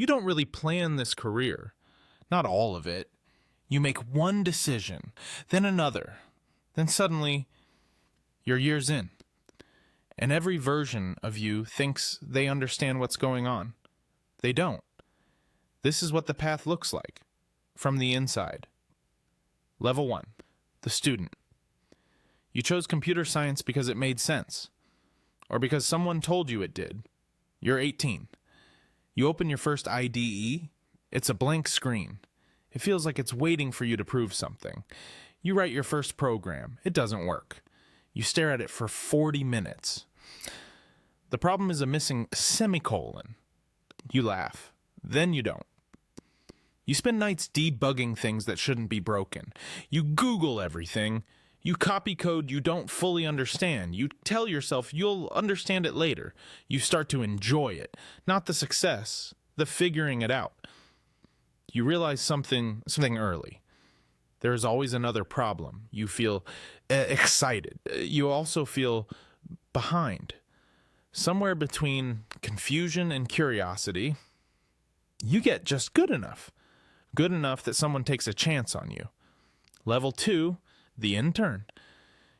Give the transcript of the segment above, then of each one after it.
You don't really plan this career. Not all of it. You make one decision, then another. Then suddenly, you're years in. And every version of you thinks they understand what's going on. They don't. This is what the path looks like, from the inside. Level 1, the student. You chose computer science because it made sense, or because someone told you it did. You're 18. You open your first IDE, it's a blank screen. It feels like it's waiting for you to prove something. You write your first program, it doesn't work. You stare at it for 40 minutes. The problem is a missing semicolon. You laugh, then you don't. You spend nights debugging things that shouldn't be broken. You Google everything. You copy code you don't fully understand. You tell yourself you'll understand it later. You start to enjoy it, not the success, the figuring it out. You realize something early. There is always another problem. You feel excited. You also feel behind. Somewhere between confusion and curiosity, you get just good enough. Good enough that someone takes a chance on you. Level 2, the intern.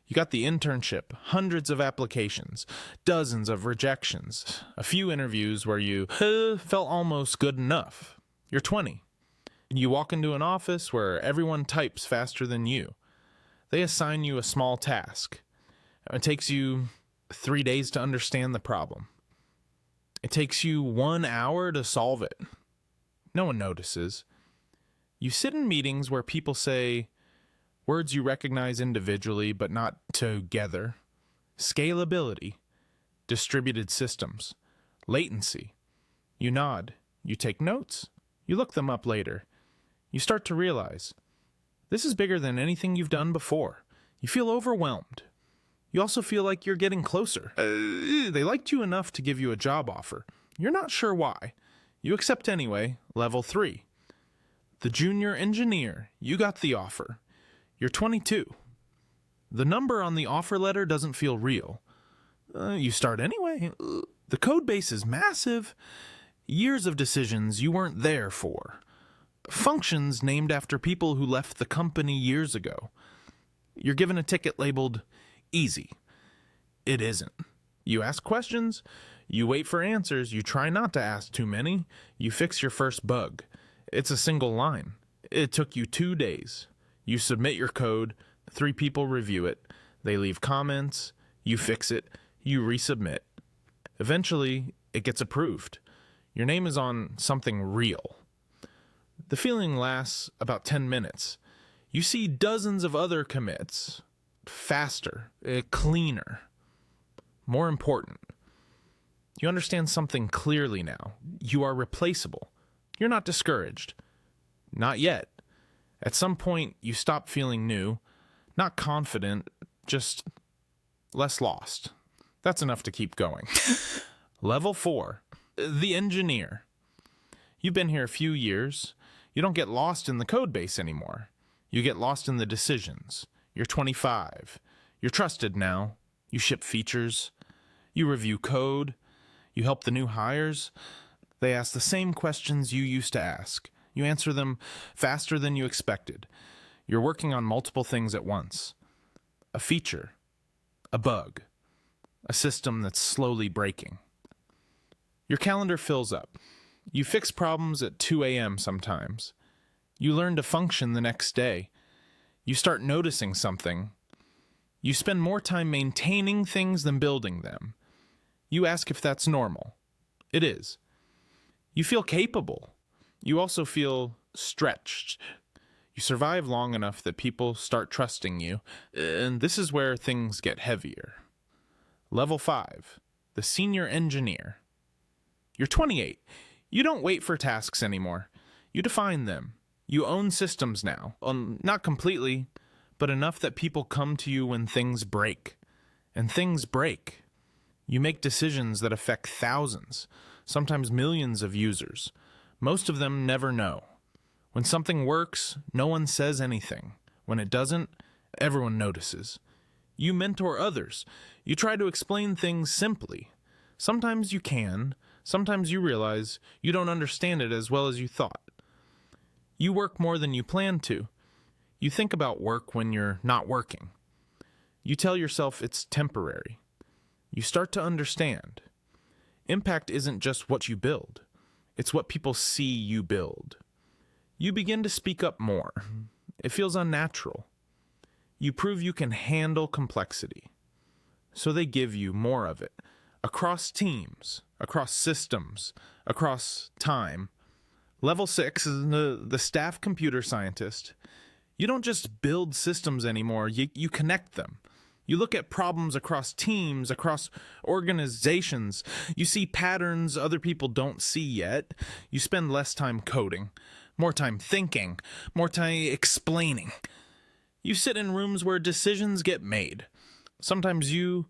You got the internship, hundreds of applications, dozens of rejections, a few interviews where you felt almost good enough. You're 20. You walk into an office where everyone types faster than you. They assign you a small task. It takes you 3 days to understand the problem. It takes you 1 hour to solve it. No one notices. You sit in meetings where people say words you recognize individually but not together. Scalability, distributed systems, latency. You nod, you take notes, you look them up later. You start to realize this is bigger than anything you've done before. You feel overwhelmed. You also feel like you're getting closer. They liked you enough to give you a job offer. You're not sure why. You accept anyway, level 3. The junior engineer, you got the offer. You're 22. The number on the offer letter doesn't feel real. You start anyway. The code base is massive. Years of decisions you weren't there for. Functions named after people who left the company years ago. You're given a ticket labeled easy. It isn't. You ask questions, you wait for answers, you try not to ask too many, you fix your first bug. It's a single line. It took you 2 days. You submit your code, 3 people review it, they leave comments, you fix it, you resubmit. Eventually, it gets approved. Your name is on something real. The feeling lasts about 10 minutes. You see dozens of other commits. Faster, cleaner, more important. You understand something clearly now. You are replaceable. You're not discouraged. Not yet. At some point, you stop feeling new, not confident, just less lost. That's enough to keep going. Level 4, the engineer. You've been here a few years. You don't get lost in the code base anymore. You get lost in the decisions. You're 25. You're trusted now. You ship features. You review code. You help the new hires. They ask the same questions you used to ask. You answer them faster than you expected. You're working on multiple things at once. A feature. A bug. A system that's slowly breaking. Your calendar fills up. You fix problems at 2 a.m. sometimes. You learn to function the next day. You start noticing something. You spend more time maintaining things than building them. You ask if that's normal. It is. You feel capable. You also feel stretched. You survive long enough that people start trusting you, and this is where things get heavier. Level 5, the senior engineer. You're 28. You don't wait for tasks anymore. You define them. You own systems now. Not completely, but enough that people come to you when things break. And things break. You make decisions that affect thousands, sometimes millions of users. Most of them never know. When something works, no one says anything. When it doesn't, everyone notices. You mentor others. You try to explain things simply. Sometimes you can, Sometimes you realize you don't understand it as well as you thought. You work more than you planned to. You think about work when you're not working. You tell yourself it's temporary. You start to understand. Impact isn't just what you build. It's what people see you build. You begin to speak up more. It feels unnatural. You prove you can handle complexity. So they give you more of it. Across teams, across systems, across time. Level 6 is the staff computer scientist. You don't just build systems anymore, you connect them. You look at problems across teams, across organizations. You see patterns other people don't see yet. You spend less time coding, more time thinking, more time explaining. You sit in rooms where decisions get made. Sometimes you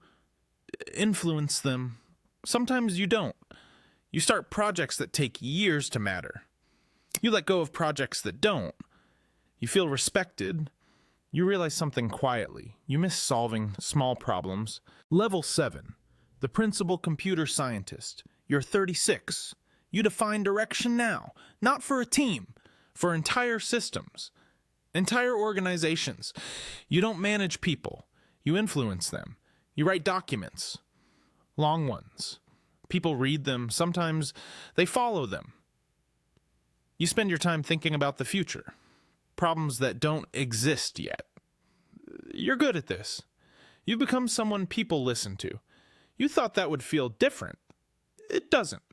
influence them, sometimes you don't. You start projects that take years to matter. You let go of projects that don't. You feel respected. You realize something quietly. You miss solving small problems. Level 7, the principal computer scientist. You're 36. You define direction now, not for a team, for entire systems, entire organizations. You don't manage people. You influence them. You write documents, long ones. People read them. Sometimes they follow them. You spend your time thinking about the future, problems that don't exist yet. You're good at this. You've become someone people listen to. You thought that would feel different. It doesn't.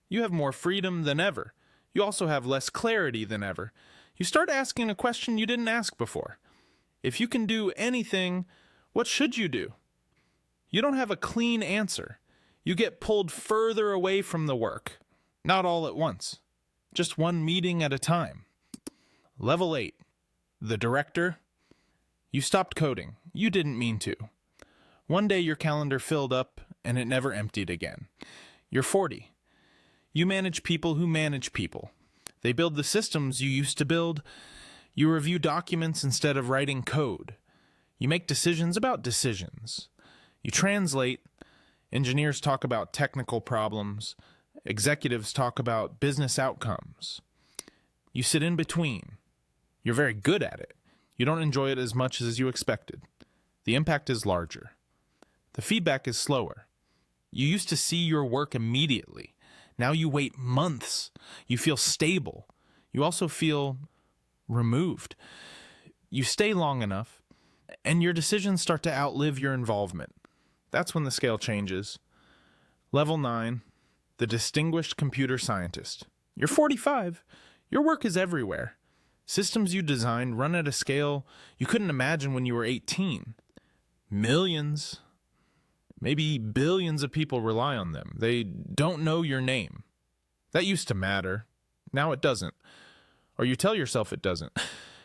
You have more freedom than ever. You also have less clarity than ever. You start asking a question you didn't ask before. If you can do anything, what should you do? You don't have a clean answer. You get pulled further away from the work. Not all at once. Just one meeting at a time. Level 8. The director. You stopped coding. You didn't mean to. One day your calendar filled up and it never emptied again. You're 40. You manage people who manage people. They build the systems you used to build. You review documents instead of writing code. You make decisions about decisions. You translate. Engineers talk about technical problems. Executives talk about business outcomes. You sit in between. You're very good at it. You don't enjoy it as much as you expected. The impact is larger. The feedback is slower. You used to see your work immediately. Now you wait months. You feel stable. You also feel removed. You stay long enough, and your decisions start to outlive your involvement. That's when the scale changes. Level 9, the distinguished computer scientist. You're 45. Your work is everywhere. Systems you designed run at a scale you couldn't imagine when you were 18. Millions, maybe billions of people rely on them. They don't know your name. That used to matter. Now it doesn't. Or you tell yourself it doesn't.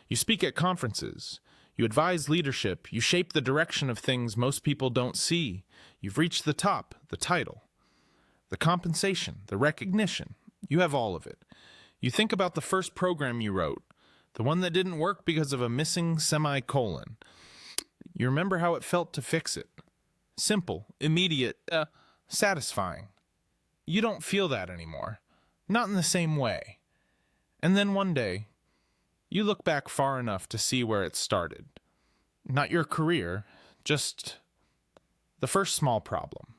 You speak at conferences. You advise leadership. You shape the direction of things most people don't see. You've reached the top, the title, the compensation, the recognition. You have all of it. You think about the first program you wrote, the one that didn't work because of a missing semicolon. You remember how it felt to fix it. Simple, immediate, satisfying. You don't feel that anymore. Not in the same way. And then one day, you look back far enough to see where it started. Not your career, just the first small problem.